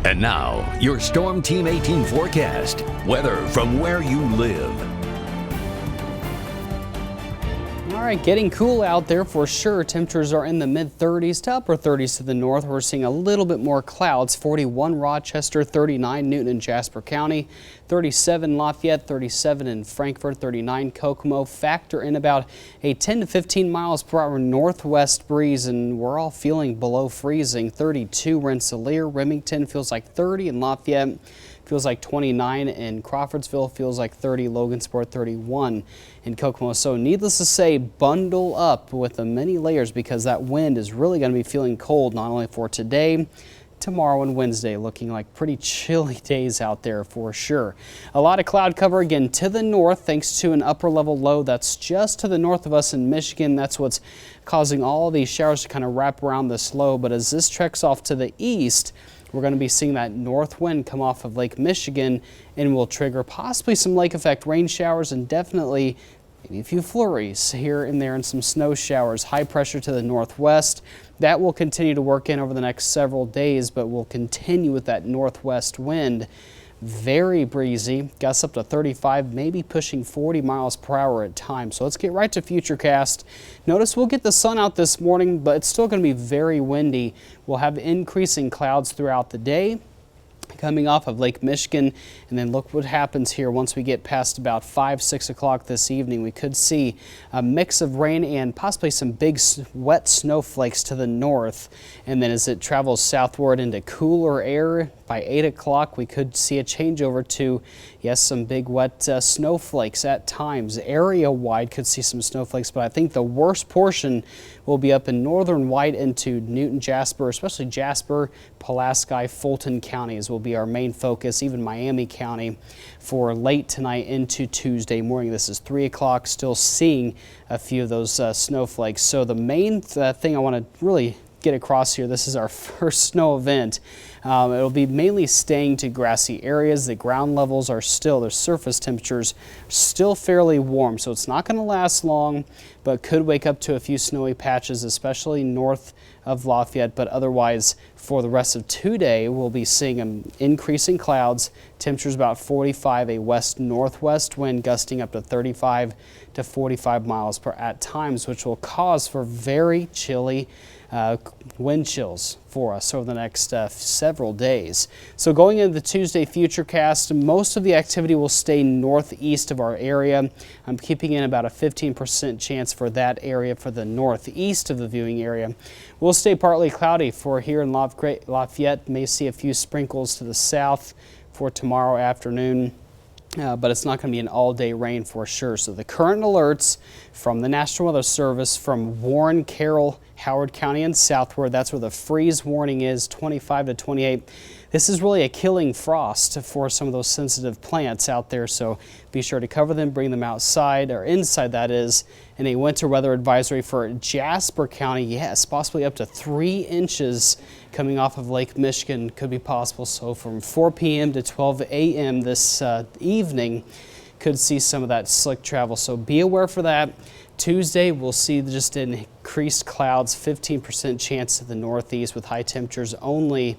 And now, your Storm Team 18 forecast. Weather from where you live. All right, getting cool out there for sure. Temperatures are in the mid-30s to upper 30s to the north. We're seeing a little bit more clouds. 41 Rochester, 39 Newton and Jasper County, 37 Lafayette, 37 in Frankfort, 39 Kokomo. Factor in about a 10 to 15 miles per hour northwest breeze, and we're all feeling below freezing. 32 Rensselaer, Remington feels like 30 in Lafayette. Feels like 29 in Crawfordsville, feels like 30, Logansport 31 in Kokomo. So needless to say, bundle up with the many layers because that wind is really going to be feeling cold, not only for today, tomorrow and Wednesday, looking like pretty chilly days out there for sure. A lot of cloud cover again to the north thanks to an upper level low that's just to the north of us in Michigan. That's what's causing all these showers to kind of wrap around this low. But as this treks off to the east, we're going to be seeing that north wind come off of Lake Michigan and will trigger possibly some lake effect rain showers and definitely maybe a few flurries here and there and some snow showers. High pressure to the northwest. That will continue to work in over the next several days, but we'll continue with that northwest wind. Very breezy, gusts up to 35, maybe pushing 40 miles per hour at times. So let's get right to Futurecast. Notice we'll get the sun out this morning, but it's still going to be very windy. We'll have increasing clouds throughout the day coming off of Lake Michigan, and then look what happens here once we get past about 5-6 o'clock this evening. We could see a mix of rain and possibly some big wet snowflakes to the north, and then as it travels southward into cooler air by 8 o'clock we could see a changeover to some big wet snowflakes at times. Area wide could see some snowflakes, but I think the worst portion will be up in northern White into Newton, Jasper, especially Jasper, Pulaski, Fulton counties will be our main focus, even Miami County for late tonight into Tuesday morning. This is 3 o'clock, still seeing a few of those snowflakes. So the main thing I want to really get across here, this is our first snow event. It'll be mainly staying to grassy areas. The ground levels are still, the surface temperatures still fairly warm, so it's not going to last long, but could wake up to a few snowy patches, especially north of Lafayette. But otherwise, for the rest of today, we'll be seeing increasing clouds, temperatures about 45, a west-northwest wind gusting up to 35 to 45 miles per at times, which will cause for very chilly wind chills for us over the next several days. So going into the Tuesday Futurecast, most of the activity will stay northeast of our area. I'm keeping in about a 15% chance for that area for the northeast of the viewing area. We'll stay partly cloudy for here in Lafayette. May see a few sprinkles to the south for tomorrow afternoon. But it's not going to be an all-day rain for sure. So the current alerts from the National Weather Service from Warren, Carroll, Howard County and southward, that's where the freeze warning is, 25 to 28. This is really a killing frost for some of those sensitive plants out there, so be sure to cover them, bring them outside, or inside that is. And a winter weather advisory for Jasper County, yes, possibly up to 3 inches coming off of Lake Michigan could be possible. So from 4 p.m. to 12 a.m. this evening could see some of that slick travel, so be aware for that. Tuesday, we'll see just increased clouds, 15% chance to the northeast with high temperatures only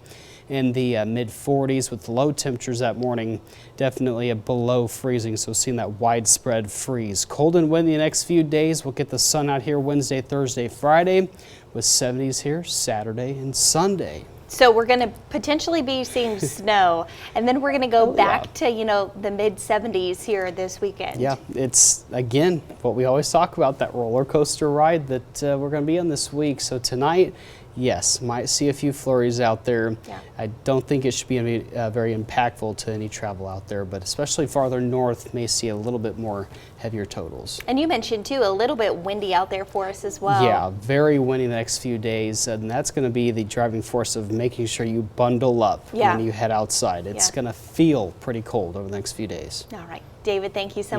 in the mid-40s with low temperatures that morning, definitely below freezing, so seeing that widespread freeze. Cold and windy the next few days. We'll get the sun out here Wednesday, Thursday, Friday with 70s here Saturday and Sunday. So we're going to potentially be seeing snow, and then we're going to go back to, the mid-70s here this weekend. Yeah, it's, again, what we always talk about, that roller coaster ride that we're going to be on this week. So tonight, yes, might see a few flurries out there. Yeah. I don't think it should be very impactful to any travel out there, but especially farther north, may see a little bit more heavier totals. And you mentioned, too, a little bit windy out there for us as well. Yeah, very windy the next few days, and that's going to be the driving force of making sure you bundle up when you head outside. It's going to feel pretty cold over the next few days. All right. David, thank you so much.